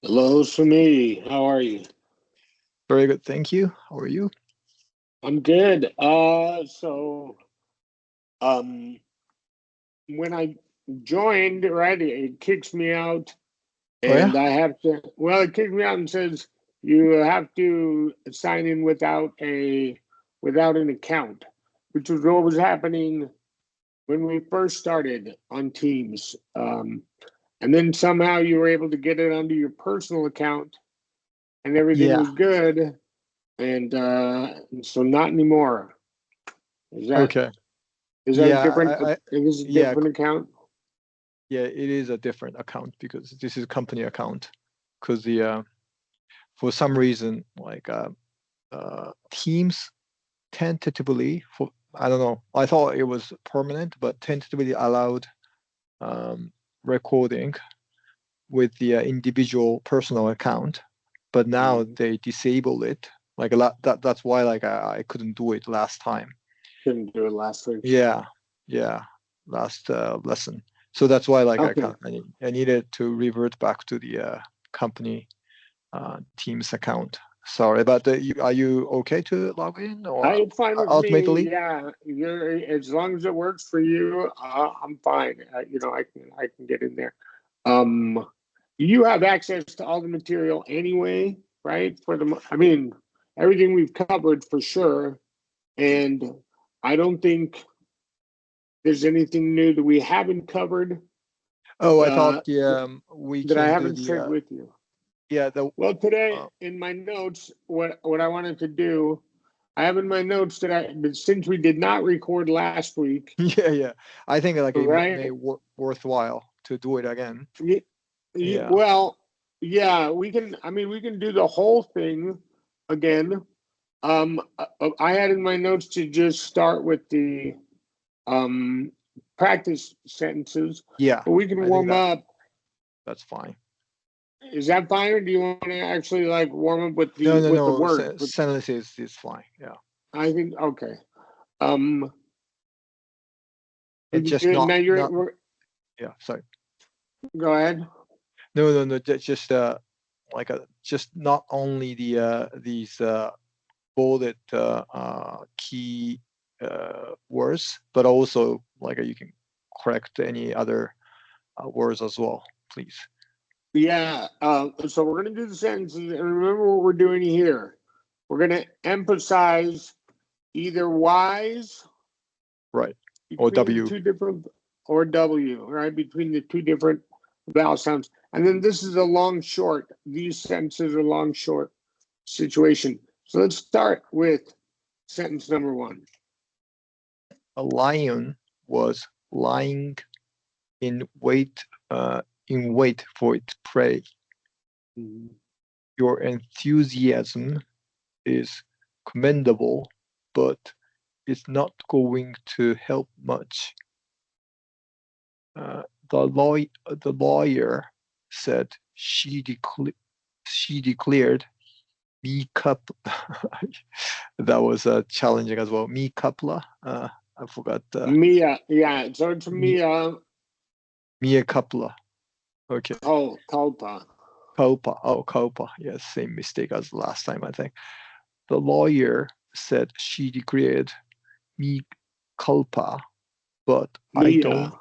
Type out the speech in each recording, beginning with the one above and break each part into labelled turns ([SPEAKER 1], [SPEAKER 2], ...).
[SPEAKER 1] Hello, Sumi. How are you?
[SPEAKER 2] Very good, thank you. How are you?
[SPEAKER 1] I'm good. Um, when I joined, right, it kicks me out,
[SPEAKER 2] Oh yeah?
[SPEAKER 1] and I have to. Well, it kicks me out and says you have to sign in without an account, which was what was happening when we first started on Teams. And then somehow you were able to get it under your personal account, and everything
[SPEAKER 2] Yeah.
[SPEAKER 1] was good. And so not anymore. Is that
[SPEAKER 2] Okay.
[SPEAKER 1] is that a
[SPEAKER 2] Yeah,
[SPEAKER 1] different? Is this a
[SPEAKER 2] yeah,
[SPEAKER 1] different account?
[SPEAKER 2] yeah, it is a different account because this is company account. Because the for some reason Teams tentatively for I don't know. I thought it was permanent, but tentatively allowed um recording with the individual personal account, but now
[SPEAKER 1] Mhm.
[SPEAKER 2] they disable it. Like a lot that's why I couldn't do it last time.
[SPEAKER 1] Couldn't do it last week.
[SPEAKER 2] Yeah, yeah, last lesson. So that's why
[SPEAKER 1] Okay,
[SPEAKER 2] I needed to revert back to the company Teams account. Sorry, but are you okay to log in or
[SPEAKER 1] it's fine with me.
[SPEAKER 2] ultimately?
[SPEAKER 1] Yeah, you're as long as it works for you, I'm fine. I can get in there. Um, you have access to all the material anyway, right? I mean, everything we've covered for sure, and I don't think there's anything new that we haven't covered
[SPEAKER 2] Oh, I thought
[SPEAKER 1] uh,
[SPEAKER 2] we
[SPEAKER 1] that I
[SPEAKER 2] can do
[SPEAKER 1] haven't
[SPEAKER 2] the
[SPEAKER 1] shared with you.
[SPEAKER 2] yeah the
[SPEAKER 1] Well, today
[SPEAKER 2] uh,
[SPEAKER 1] in my notes, what I wanted to do, I have in my notes but since we did not record last week,
[SPEAKER 2] yeah. I think it may
[SPEAKER 1] right?
[SPEAKER 2] worthwhile to do it again.
[SPEAKER 1] Y-
[SPEAKER 2] Yeah,
[SPEAKER 1] well, yeah, we can. I mean, we can do the whole thing again. I had in my notes to just start with the um practice sentences,
[SPEAKER 2] yeah.
[SPEAKER 1] but we can
[SPEAKER 2] I think
[SPEAKER 1] warm up.
[SPEAKER 2] that's fine.
[SPEAKER 1] Is that fine, or do you want to actually like warm up with
[SPEAKER 2] No,
[SPEAKER 1] the
[SPEAKER 2] no,
[SPEAKER 1] with the
[SPEAKER 2] no.
[SPEAKER 1] words? But
[SPEAKER 2] Sentences is fine. Yeah,
[SPEAKER 1] I think okay. Um,
[SPEAKER 2] and just
[SPEAKER 1] now
[SPEAKER 2] not yeah. Sorry.
[SPEAKER 1] go ahead.
[SPEAKER 2] No, no, no. Just just not only these bolded key words, but also you can correct any other words as well, please.
[SPEAKER 1] Yeah. So we're gonna do the sentences, and remember what we're doing here. We're gonna emphasize either Y's
[SPEAKER 2] Right. Or
[SPEAKER 1] between the
[SPEAKER 2] W.
[SPEAKER 1] two different or W, right? Between the two different vowel sounds. And then this is a long short. These sentences are long short situation. So let's start with sentence number one.
[SPEAKER 2] A lion was lying in wait for its prey.
[SPEAKER 1] Mhm.
[SPEAKER 2] Your enthusiasm is commendable, but it's not going to help much. Uh, the lawyer said she declared me cup. That was challenging as well. Me coupla. I forgot.
[SPEAKER 1] Mia, yeah. So it's
[SPEAKER 2] Me
[SPEAKER 1] Mia
[SPEAKER 2] Mia coupla. Okay.
[SPEAKER 1] Culpa.
[SPEAKER 2] Copa. Oh, Copa. Yes, same mistake as last time, I think. The lawyer said she declared me culpa, but I
[SPEAKER 1] Mia.
[SPEAKER 2] don't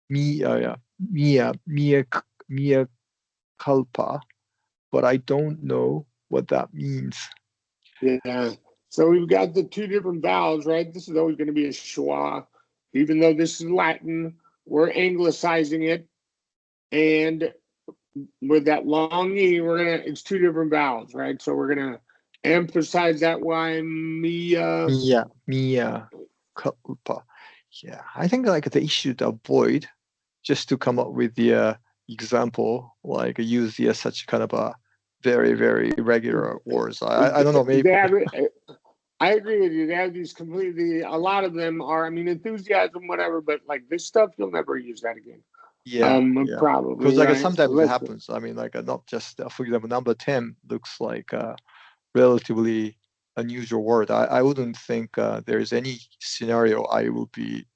[SPEAKER 2] yeah, mea culpa, but I don't know what that means.
[SPEAKER 1] Yeah. So we've got the two different vowels, right? This is always going to be a schwa. Even though this is Latin, we're anglicizing it. And with that long E, it's two different vowels, right? So we're going to emphasize that Y, Mia.
[SPEAKER 2] Mea culpa. Yeah, I think they should avoid just to come up with the example, use the such kind of a very, very irregular words. I don't know, maybe.
[SPEAKER 1] They have, I agree with you. They have these completely, a lot of them are, I mean, enthusiasm, whatever, but like this stuff, you'll never use that again.
[SPEAKER 2] Yeah, yeah.
[SPEAKER 1] Probably,
[SPEAKER 2] Because
[SPEAKER 1] right? So
[SPEAKER 2] sometimes it
[SPEAKER 1] let's,
[SPEAKER 2] happens. I mean, not just for example, number 10 looks like a relatively unusual word. I wouldn't think there's any scenario I will be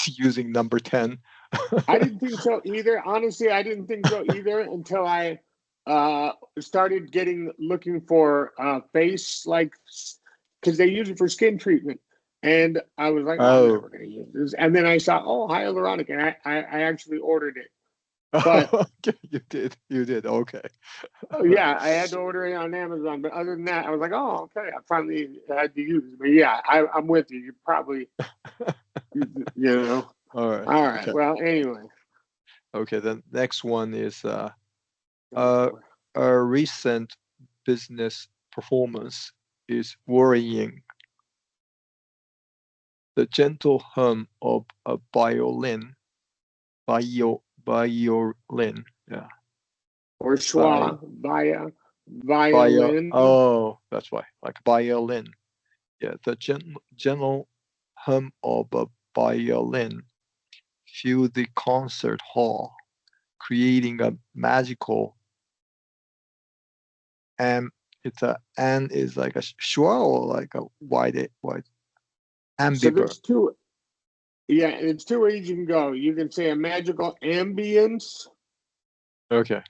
[SPEAKER 2] using number 10.
[SPEAKER 1] I didn't think so either. Honestly, I didn't think so either until I started looking for face like, because they use it for skin treatment, and I was like, oh, I'm never
[SPEAKER 2] Oh.
[SPEAKER 1] gonna use this. And then I saw, oh, hyaluronic, and I actually ordered it. But
[SPEAKER 2] Okay, you did. Okay.
[SPEAKER 1] oh, yeah, I had to order it on Amazon. But other than that, I was like, oh, okay, I finally had to use it. But yeah, I'm with you. You probably, you know.
[SPEAKER 2] All right.
[SPEAKER 1] All right.
[SPEAKER 2] Okay.
[SPEAKER 1] Well, anyway.
[SPEAKER 2] Okay. The next one is
[SPEAKER 1] Go
[SPEAKER 2] uh,
[SPEAKER 1] for it.
[SPEAKER 2] a recent business performance is worrying. The gentle hum of a violin, violin, yeah,
[SPEAKER 1] Or
[SPEAKER 2] by
[SPEAKER 1] schwa via violin.
[SPEAKER 2] oh, that's why, like violin. Yeah, the gentle hum of a violin filled the concert hall, creating a magical and it's a and is like a schwa or like a wide
[SPEAKER 1] So
[SPEAKER 2] ambivert.
[SPEAKER 1] there's two. Yeah, it's two ways you can go. You can say a magical ambience,
[SPEAKER 2] Okay.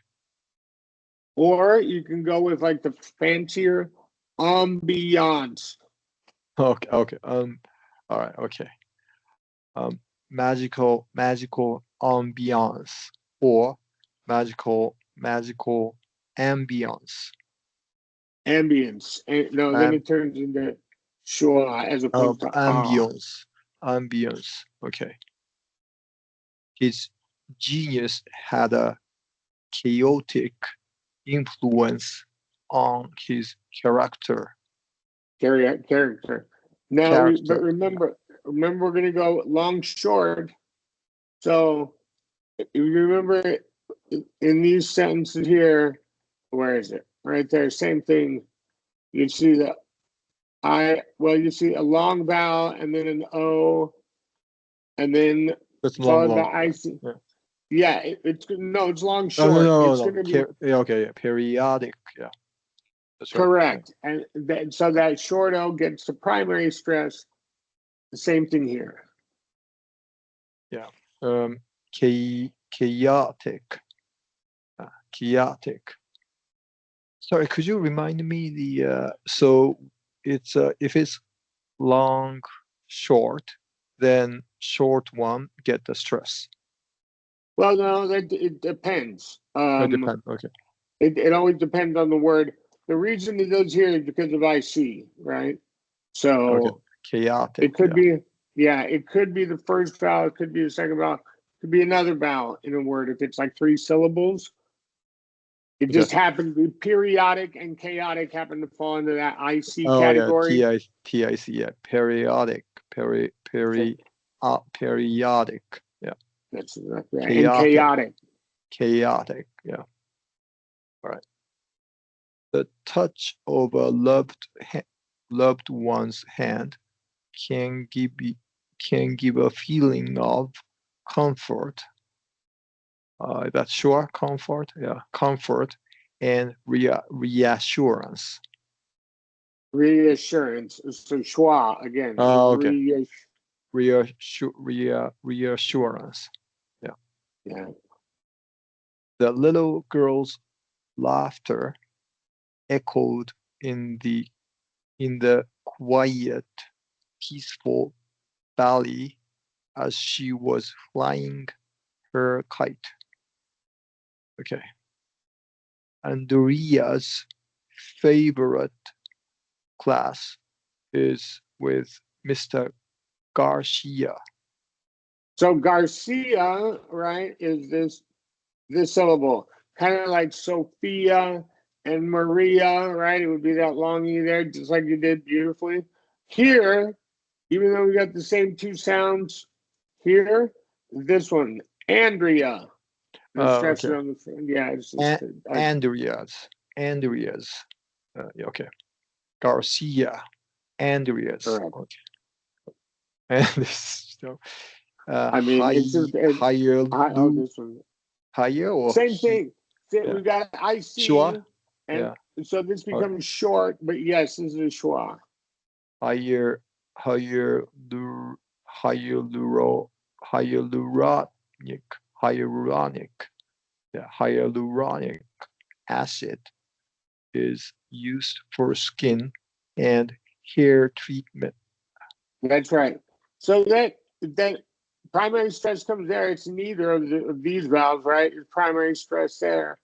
[SPEAKER 1] or you can go with like the fancier ambiance.
[SPEAKER 2] Okay. Okay. All right. Okay. Magical ambiance or magical ambience.
[SPEAKER 1] Ambience. And, no, then
[SPEAKER 2] Um,
[SPEAKER 1] it turns into schwa as opposed to ah.
[SPEAKER 2] ambience. Okay. His genius had a chaotic influence on his character.
[SPEAKER 1] Character. Now, but
[SPEAKER 2] Character. Yeah.
[SPEAKER 1] remember, we're gonna go long short. So if you remember in these sentences here, where is it? Right there, same thing. You see the you see a long vowel and then an O, and then
[SPEAKER 2] That's
[SPEAKER 1] followed by
[SPEAKER 2] long. Yeah.
[SPEAKER 1] IC.
[SPEAKER 2] Yeah.
[SPEAKER 1] Yeah, it's no, it's long
[SPEAKER 2] Oh, no,
[SPEAKER 1] short.
[SPEAKER 2] no,
[SPEAKER 1] It's
[SPEAKER 2] no,
[SPEAKER 1] going
[SPEAKER 2] no.
[SPEAKER 1] to be
[SPEAKER 2] Yeah, okay, yeah. Periodic. Yeah, that's right. Yeah.
[SPEAKER 1] correct, and so that short O gets the primary stress. The same thing here.
[SPEAKER 2] Yeah. Chaotic. Chaotic. Sorry, could you remind me so it's if it's long, short, then short one get the stress.
[SPEAKER 1] Well, no, that it depends.
[SPEAKER 2] It depends. Okay.
[SPEAKER 1] It always depends on the word. The reason it does here is because of IC, right?
[SPEAKER 2] Okay.
[SPEAKER 1] So
[SPEAKER 2] Chaotic.
[SPEAKER 1] it could
[SPEAKER 2] Yeah.
[SPEAKER 1] be, yeah, it could be the first vowel, it could be the second vowel, it could be another vowel in a word if it's like 3 syllables. It
[SPEAKER 2] Okay.
[SPEAKER 1] just happened to be periodic and chaotic happen to fall into that IC
[SPEAKER 2] Oh yeah.
[SPEAKER 1] category.
[SPEAKER 2] TIC. Yeah. Periodic. Periodic. Yeah.
[SPEAKER 1] That's right. And chaotic.
[SPEAKER 2] Chaotic. Yeah. All right. The touch of a loved one's hand can give a feeling of comfort. That's sure comfort. Yeah, comfort and reassurance.
[SPEAKER 1] Reassurance. So schwa again.
[SPEAKER 2] Oh, okay. Reassurance. Yeah.
[SPEAKER 1] Yeah.
[SPEAKER 2] The little girl's laughter echoed in the quiet, peaceful valley as she was flying her kite. Okay. Andrea's favorite class is with Mr. Garcia.
[SPEAKER 1] So Garcia, right, is this syllable. Kind of like Sophia and Maria, right? It would be that long E there, just like you did beautifully. Here, even though we got the same two sounds here, this one, Andrea. The stress is
[SPEAKER 2] Okay.
[SPEAKER 1] on the front. Yeah, it's just
[SPEAKER 2] Andreas. Yeah, okay. Garcia. Andreas.
[SPEAKER 1] correct.
[SPEAKER 2] Okay. And this so
[SPEAKER 1] I mean, it's just this one.
[SPEAKER 2] higher or
[SPEAKER 1] Same thing.
[SPEAKER 2] yeah.
[SPEAKER 1] We got IC,
[SPEAKER 2] Schwa?
[SPEAKER 1] and
[SPEAKER 2] Yeah.
[SPEAKER 1] so this
[SPEAKER 2] Okay.
[SPEAKER 1] becomes short, but yes, this is schwa.
[SPEAKER 2] Hyaluronic. Yeah, hyaluronic. acid is used for skin and hair treatment.
[SPEAKER 1] That's right. So that primary stress comes there. It's neither of these valves, right? It's primary stress there.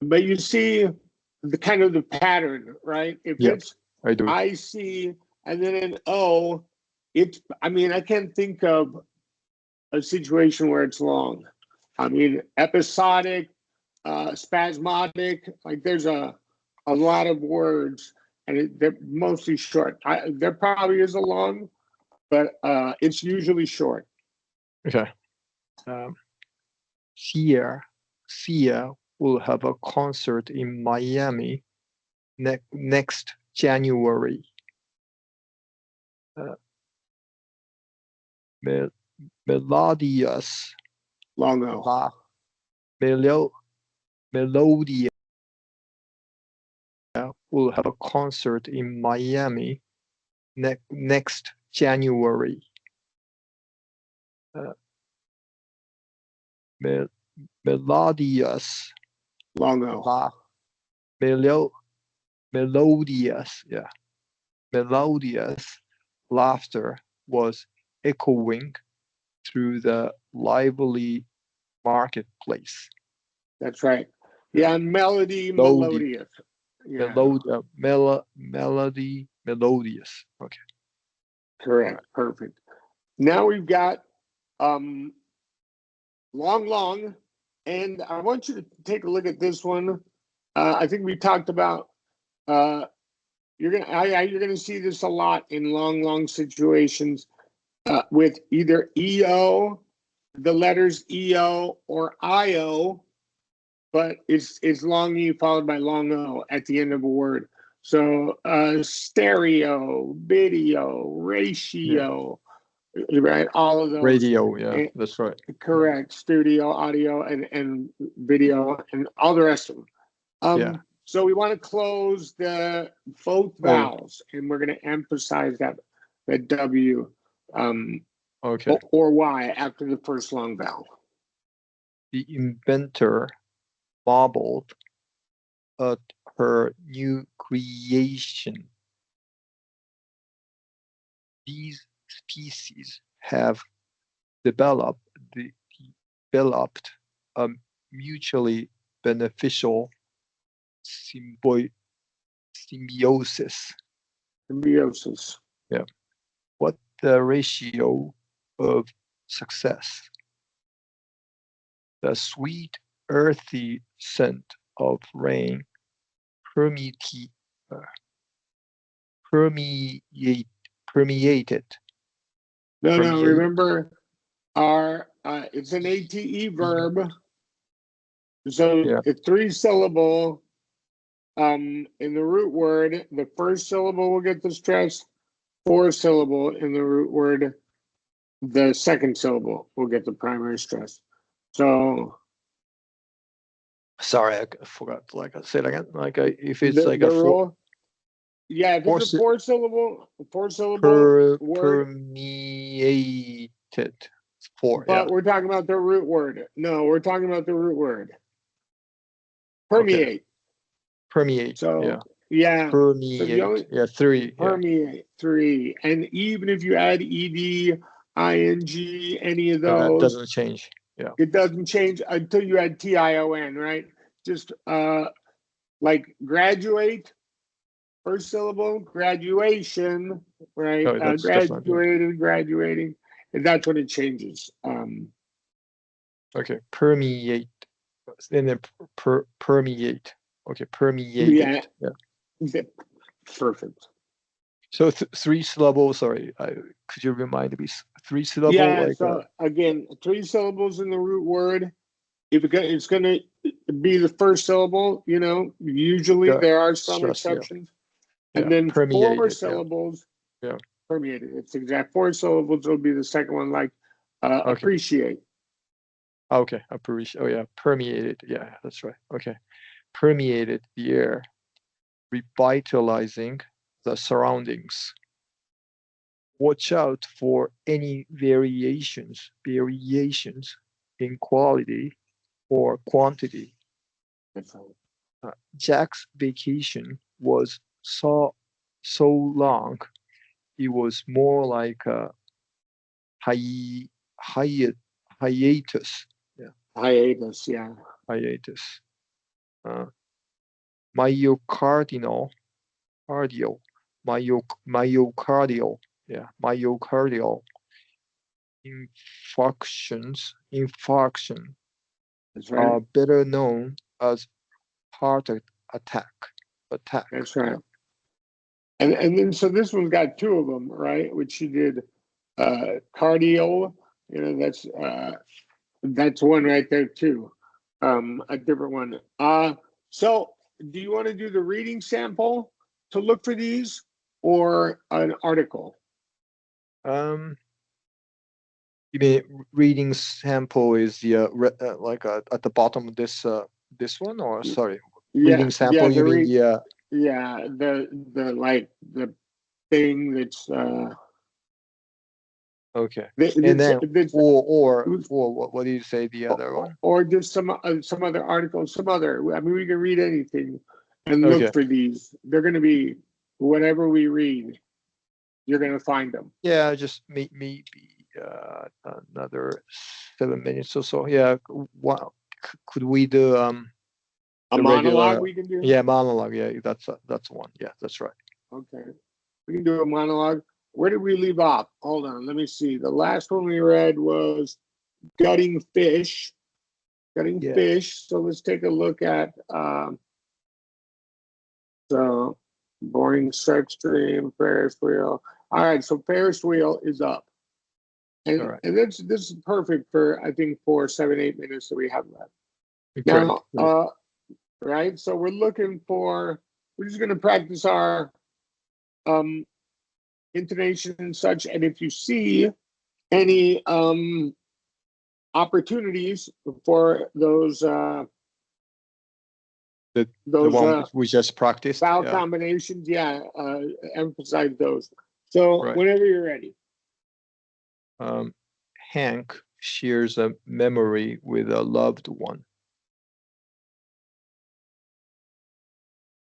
[SPEAKER 1] But you see the kind of the pattern, right? If
[SPEAKER 2] Yeah,
[SPEAKER 1] it's
[SPEAKER 2] I do.
[SPEAKER 1] IC and then an O, it's, I mean, I can't think of a situation where it's long. I mean, episodic, spasmodic, like there's a lot of words and they're mostly short. There probably is a long, but it's usually short.
[SPEAKER 2] Okay. Sia will have a concert in Miami next January. Melodious.
[SPEAKER 1] Long O.
[SPEAKER 2] Melodia will have a concert in Miami next January. Melodious.
[SPEAKER 1] Long O.
[SPEAKER 2] Melodious, yeah. Melodious laughter was echoing through the lively marketplace.
[SPEAKER 1] That's right. Yeah, melodious. Yeah.
[SPEAKER 2] Melody, melodious. Okay.
[SPEAKER 1] Correct. Perfect. Now we've got long, and I want you to take a look at this one. I think we talked about you're gonna see this a lot in long situations with either EO, the letters EO or IO, but it's long E followed by long O at the end of a word. So stereo, video, ratio, right? All of those.
[SPEAKER 2] Radio, yeah, that's right.
[SPEAKER 1] Correct. Studio, audio, and video, and all the rest of them.
[SPEAKER 2] Yeah.
[SPEAKER 1] So we want to close both vowels, and we're going to emphasize that W,
[SPEAKER 2] okay,
[SPEAKER 1] or Y after the first long vowel.
[SPEAKER 2] The inventor marveled at her new creation. These species have developed a mutually beneficial symbiosis. Yeah. What the ratio of success? The sweet, earthy scent of rain permeated.
[SPEAKER 1] No, remember it's an ATE verb. So
[SPEAKER 2] yeah.
[SPEAKER 1] it's 3-syllable. In the root word, the first syllable will get the stress. 4-syllable in the root word, the second syllable will get the primary stress. So
[SPEAKER 2] sorry, I forgot. Like I said again, if it's
[SPEAKER 1] the rule. Yeah, if it's a 4-syllable word.
[SPEAKER 2] Permeated.
[SPEAKER 1] But we're talking about the root word. No, we're talking about the root word. Permeate.
[SPEAKER 2] Okay. Permeate.
[SPEAKER 1] So yeah.
[SPEAKER 2] Permeate.
[SPEAKER 1] So
[SPEAKER 2] 3.
[SPEAKER 1] Permeate 3. And even if you add ed, ing, any of those,
[SPEAKER 2] that doesn't change. Yeah.
[SPEAKER 1] It doesn't change until you add tion, right? Just like graduate, first syllable, graduation, right? Graduated, graduating, and that's when it changes.
[SPEAKER 2] Okay, permeate, and then permeate. Okay, permeate.
[SPEAKER 1] Yeah. Perfect.
[SPEAKER 2] So 3 syllables. Sorry, could you remind me? 3 syllables.
[SPEAKER 1] Yeah. So again, 3 syllables in the root word. If it's going to be the first syllable, usually there are some exceptions.
[SPEAKER 2] Yeah.
[SPEAKER 1] And then 4 syllables.
[SPEAKER 2] Yeah.
[SPEAKER 1] Permeated. It's exact 4 syllables will be the second one, like appreciate.
[SPEAKER 2] Okay, appreciate. Oh yeah, permeated. Yeah, that's right. Okay, permeated the air, revitalizing the surroundings. Watch out for any variations in quality or quantity. Jack's vacation was so long. It was more like a hi, hi, hiatus. Yeah,
[SPEAKER 1] Hiatus, yeah.
[SPEAKER 2] hiatus. Uh, myocardial, cardio, myocardial. Yeah, myocardial infarction
[SPEAKER 1] That's
[SPEAKER 2] are
[SPEAKER 1] right.
[SPEAKER 2] better known as heart attack.
[SPEAKER 1] That's right.
[SPEAKER 2] Yeah.
[SPEAKER 1] And then so this one's got two of them, right? Which she did cardio, that's one right there too. A different one. So do you want to do the reading sample to look for these or an article?
[SPEAKER 2] Um, you mean reading sample is the like at the bottom of this one, or sorry,
[SPEAKER 1] Yeah,
[SPEAKER 2] reading
[SPEAKER 1] yeah,
[SPEAKER 2] sample? You mean the
[SPEAKER 1] yeah, the like the thing that's
[SPEAKER 2] okay, and
[SPEAKER 1] that's,
[SPEAKER 2] then
[SPEAKER 1] that's
[SPEAKER 2] or what do you say the other one?
[SPEAKER 1] or just some other article, some other. I mean, we can read anything and look
[SPEAKER 2] Okay,
[SPEAKER 1] for these. They're going to be whatever we read. You're going to find them.
[SPEAKER 2] yeah, just maybe another 7 minutes or so. Yeah, what could we do?
[SPEAKER 1] A
[SPEAKER 2] The
[SPEAKER 1] monologue
[SPEAKER 2] regular,
[SPEAKER 1] we can do.
[SPEAKER 2] yeah, monologue. Yeah, that's one. Yeah, that's right.
[SPEAKER 1] Okay, we can do a monologue. Where did we leave off? Hold on, let me see. The last one we read was gutting fish. Gutting
[SPEAKER 2] Yeah.
[SPEAKER 1] fish. So let's take a look at so boring search stream, Ferris wheel. All right, so Ferris wheel is up.
[SPEAKER 2] All
[SPEAKER 1] And
[SPEAKER 2] right.
[SPEAKER 1] and this is perfect for I think for 7-8 minutes that we have left.
[SPEAKER 2] Great.
[SPEAKER 1] Now,
[SPEAKER 2] Great.
[SPEAKER 1] right. So we're just gonna practice our um intonation and such. And if you see any opportunities for
[SPEAKER 2] The
[SPEAKER 1] those
[SPEAKER 2] one we just practiced.
[SPEAKER 1] vowel
[SPEAKER 2] Yeah.
[SPEAKER 1] combinations, yeah, emphasize those. So
[SPEAKER 2] Right.
[SPEAKER 1] whenever you're ready.
[SPEAKER 2] Um, Hank shares a memory with a loved one.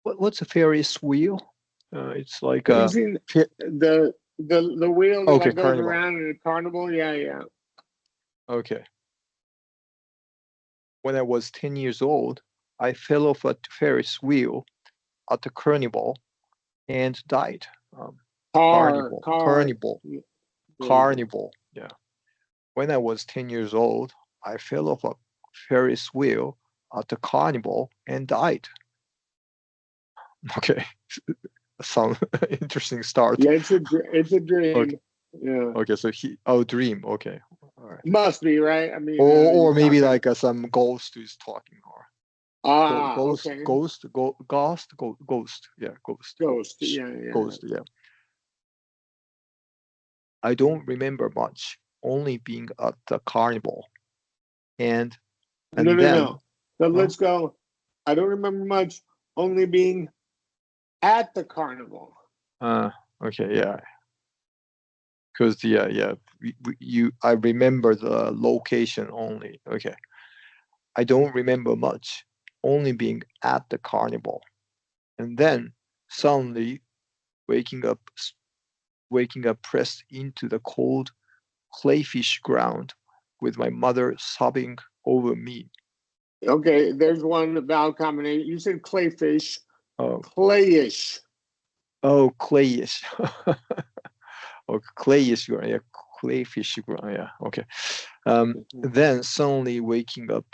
[SPEAKER 2] What's a Ferris wheel? It's like
[SPEAKER 1] Have you
[SPEAKER 2] a
[SPEAKER 1] seen the wheel that
[SPEAKER 2] okay,
[SPEAKER 1] like goes
[SPEAKER 2] carnival.
[SPEAKER 1] around in a carnival? Yeah, yeah.
[SPEAKER 2] Okay. When I was 10 years old, I fell off a Ferris wheel at the carnival and died. Carnival,
[SPEAKER 1] Car.
[SPEAKER 2] carnival,
[SPEAKER 1] Yeah, there you go.
[SPEAKER 2] carnival. Yeah. When I was 10 years old, I fell off a Ferris wheel at the carnival and died. Okay. Some interesting start.
[SPEAKER 1] Yeah, it's a
[SPEAKER 2] Okay.
[SPEAKER 1] dream. Yeah,
[SPEAKER 2] Okay. So dream. Okay. All right.
[SPEAKER 1] must be right. I mean,
[SPEAKER 2] Or
[SPEAKER 1] he's
[SPEAKER 2] maybe
[SPEAKER 1] talking.
[SPEAKER 2] like some ghost is talking, or
[SPEAKER 1] Okay.
[SPEAKER 2] ghost. Yeah.
[SPEAKER 1] Ghost. Yeah, yeah.
[SPEAKER 2] Ghost. Yeah. I don't remember much, only being at the carnival. And
[SPEAKER 1] No,
[SPEAKER 2] and
[SPEAKER 1] no,
[SPEAKER 2] then,
[SPEAKER 1] no. So
[SPEAKER 2] huh?
[SPEAKER 1] let's go. I don't remember much, only being at the carnival.
[SPEAKER 2] Uh, okay, yeah. Because yeah, I remember the location only. Okay. I don't remember much, only being at the carnival. And then suddenly waking up pressed into the cold clayfish ground with my mother sobbing over me.
[SPEAKER 1] Okay, there's one vowel combination. You said clayfish,
[SPEAKER 2] Oh,
[SPEAKER 1] clayish.
[SPEAKER 2] oh, clayish. Oh, clayish ground. Yeah, clayfish ground. Yeah, okay. Then suddenly waking up.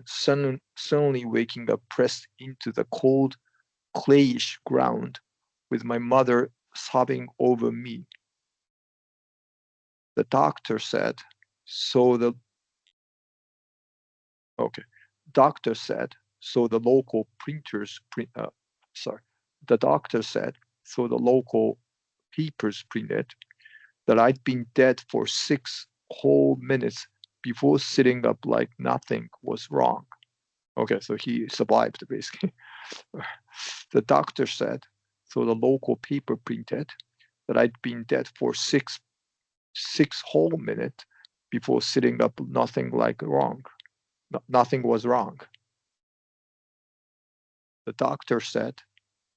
[SPEAKER 2] Suddenly waking up, pressed into the cold clayish ground, with my mother sobbing over me. The doctor said, so the okay. Doctor said, so the local printers print. Sorry. The doctor said, so the local papers printed that I'd been dead for 6 whole minutes before sitting up like nothing was wrong. Okay, so he survived basically. The doctor said, so the local paper printed that I'd been dead for six whole minutes before sitting up nothing like wrong. Nothing was wrong. the doctor said,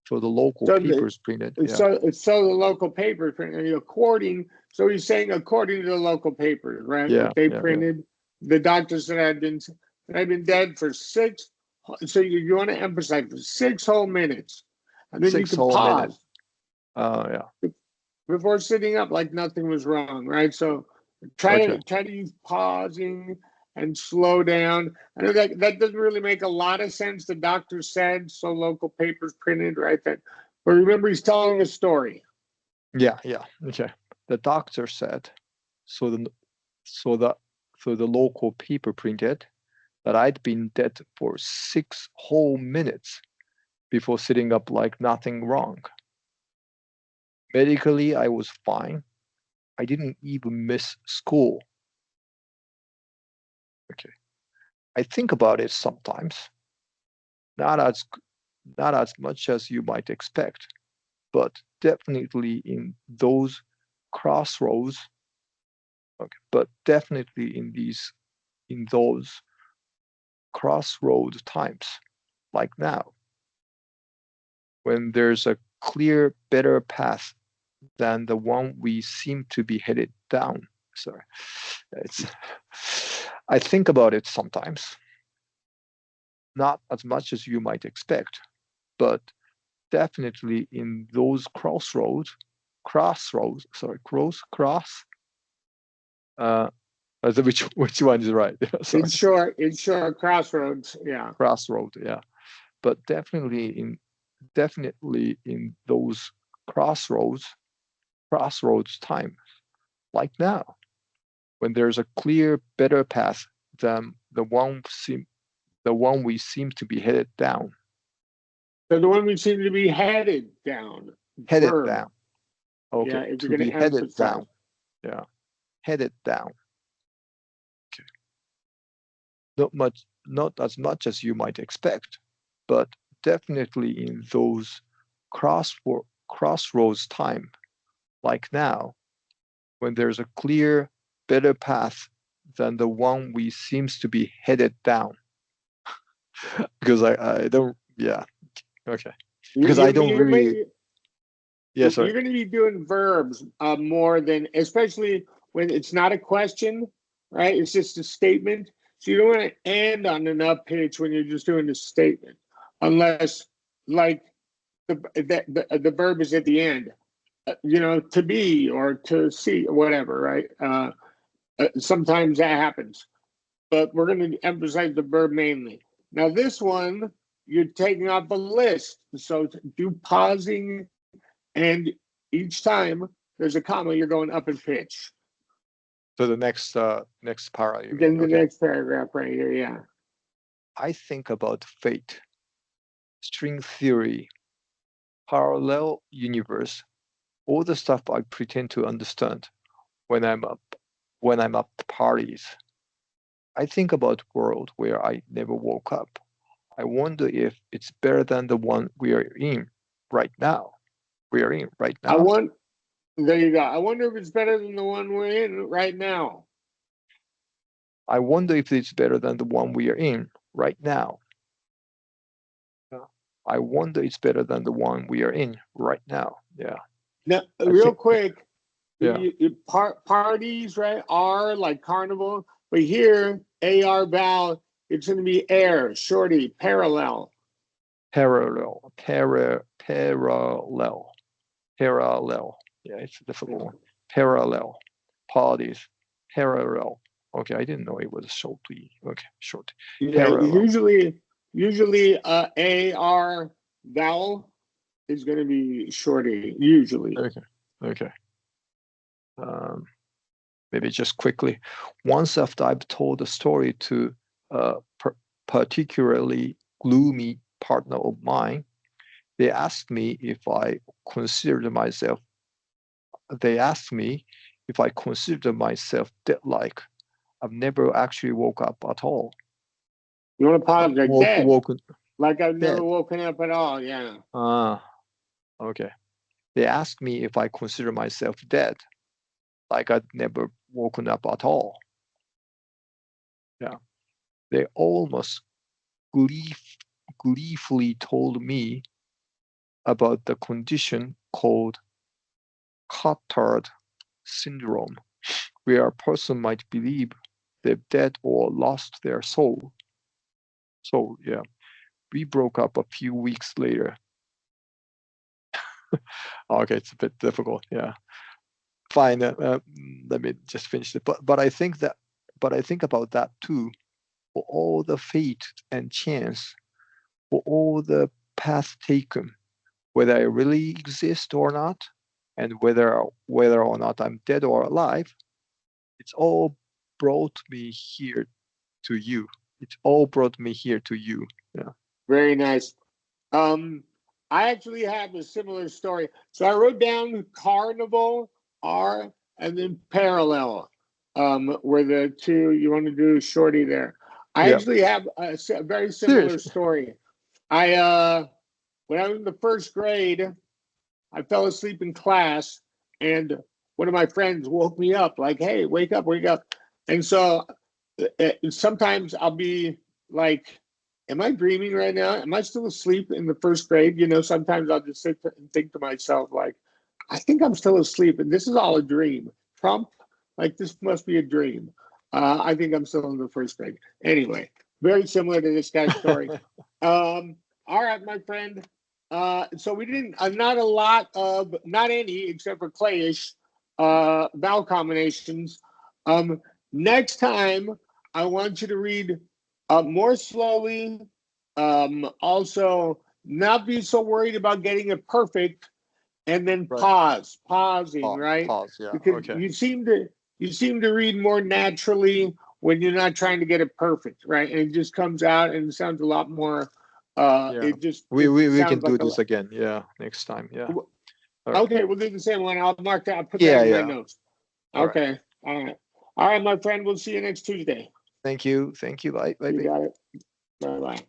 [SPEAKER 2] so the local
[SPEAKER 1] So
[SPEAKER 2] papers printed. Yeah,
[SPEAKER 1] so the local paper printed according. So he's saying according to the local papers, right?
[SPEAKER 2] yeah,
[SPEAKER 1] What they
[SPEAKER 2] yeah, yeah.
[SPEAKER 1] printed. The doctor said I'd been dead for 6. So you want to emphasize for 6 whole minutes, and then you
[SPEAKER 2] 6
[SPEAKER 1] can
[SPEAKER 2] whole
[SPEAKER 1] pause
[SPEAKER 2] minutes. Yeah.
[SPEAKER 1] before sitting up like nothing was wrong, right? So try
[SPEAKER 2] Okay.
[SPEAKER 1] to use pausing and slow down. I know that doesn't really make a lot of sense. The doctor said so. Local papers printed, right? But remember, he's telling a story.
[SPEAKER 2] Yeah, yeah. Okay. The doctor said, so the local paper printed that I'd been dead for 6 whole minutes before sitting up like nothing wrong. Medically, I was fine. I didn't even miss school. Okay. I think about it sometimes. Not as much as you might expect, but definitely in those crossroads. Okay, but definitely in those crossroad times, like now, when there's a clear, better path than the one we seem to be headed down. Sorry, it's. I think about it sometimes. Not as much as you might expect, but definitely in those crossroads. Sorry, cross. Which one is right? Sorry.
[SPEAKER 1] In short, crossroads. Yeah.
[SPEAKER 2] Crossroad, yeah. But definitely in those crossroads time, like now, when there's a clear, better path than the one we seem to be headed down.
[SPEAKER 1] So the one we seem to be headed down.
[SPEAKER 2] Headed
[SPEAKER 1] Verb.
[SPEAKER 2] down. Okay.
[SPEAKER 1] Yeah, if
[SPEAKER 2] To
[SPEAKER 1] you're
[SPEAKER 2] be
[SPEAKER 1] going to
[SPEAKER 2] headed
[SPEAKER 1] emphasize.
[SPEAKER 2] down. Yeah. Headed down. Okay. Not as much as you might expect, but definitely in those crossroads time, like now, when there's a clear, better path than the one we seems to be headed down. Because I don't, yeah, okay. Because I don't really, yeah, sorry.
[SPEAKER 1] You're going to be doing verbs more than, especially when it's not a question, right? It's just a statement. So you don't want to end on an up pitch when you're just doing a statement, unless like the verb is at the end, to be or to see or whatever, right? Sometimes that happens, but we're going to emphasize the verb mainly. Now this one, you're taking off a list. So do pausing, and each time there's a comma, you're going up in pitch.
[SPEAKER 2] So the next para, you
[SPEAKER 1] Then
[SPEAKER 2] mean?
[SPEAKER 1] the
[SPEAKER 2] Okay.
[SPEAKER 1] next paragraph right here, yeah.
[SPEAKER 2] I think about fate, string theory, parallel universe, all the stuff I pretend to understand when I'm up to parties. I think about world where I never woke up. I wonder if it's better than the one we are in right now. There
[SPEAKER 1] you go. I wonder if it's better than the one we're in right now.
[SPEAKER 2] I wonder if it's better than the one we are in right now. I wonder it's better than the one we are in right now. Yeah.
[SPEAKER 1] Now, quick, yeah. Parties, right? R like carnival, but here AR vowel, it's going to be air, shorty, parallel.
[SPEAKER 2] Parallel. Yeah, it's a difficult one. Parallel. Parties. Parallel. Okay, I didn't know it was shorty. Okay, short.
[SPEAKER 1] Yeah, usually AR vowel is going to be shorty, usually.
[SPEAKER 2] Okay. Maybe just quickly. Once after I've told the story to a particularly gloomy partner of mine, they asked me if I considered myself dead-like. I've never actually woke up at all.
[SPEAKER 1] You want to pause like dead?
[SPEAKER 2] Woken.
[SPEAKER 1] Like I've never woken up at all, yeah.
[SPEAKER 2] Okay. They asked me if I consider myself dead, like I'd never woken up at all. Yeah. They almost gleefully told me about the condition called Cotard syndrome, where a person might believe they've dead or lost their soul. So yeah, we broke up a few weeks later. Okay, it's a bit difficult. Yeah, fine. Let me just finish it. But I think about that too. For all the fate and chance, for all the path taken, whether I really exist or not, and whether or not I'm dead or alive, it's all brought me here to you. It's all brought me here to you. Yeah.
[SPEAKER 1] Very nice. I actually have a similar story. So I wrote down Carnival, R, and then Parallel. Were the two you want to do shorty there? I
[SPEAKER 2] Yeah.
[SPEAKER 1] actually have a very similar
[SPEAKER 2] Seriously.
[SPEAKER 1] story. When I was in the first grade, I fell asleep in class, and one of my friends woke me up, like, "Hey, wake up, wake up!" And so sometimes I'll be like, "Am I dreaming right now? Am I still asleep in the first grade?" You know, sometimes I'll just sit and think to myself, like, "I think I'm still asleep, and this is all a dream." Trump, like, this must be a dream. I think I'm still in the first grade. Anyway, very similar to this guy's story. All right, my friend. So we didn't, not a lot of, not any, except for Clayish, vowel combinations. Next time, I want you to read more slowly. Also, not be so worried about getting it perfect, and then
[SPEAKER 2] Right.
[SPEAKER 1] pausing, right?
[SPEAKER 2] Pause. Yeah.
[SPEAKER 1] Because
[SPEAKER 2] Okay.
[SPEAKER 1] you seem to read more naturally when you're not trying to get it perfect, right? And it just comes out and it sounds a lot more.
[SPEAKER 2] Yeah. We can
[SPEAKER 1] Sounds
[SPEAKER 2] do
[SPEAKER 1] like a
[SPEAKER 2] this
[SPEAKER 1] lot.
[SPEAKER 2] again. Yeah. Next time. Yeah. All right.
[SPEAKER 1] Okay, we'll do the same one. I'll mark that. I'll put that
[SPEAKER 2] Yeah.
[SPEAKER 1] in my
[SPEAKER 2] Yeah.
[SPEAKER 1] notes.
[SPEAKER 2] All right.
[SPEAKER 1] Okay. All right, my friend. We'll see you next Tuesday.
[SPEAKER 2] Thank you. Thank you. Bye. Bye.
[SPEAKER 1] You
[SPEAKER 2] Bye.
[SPEAKER 1] got it. Bye bye.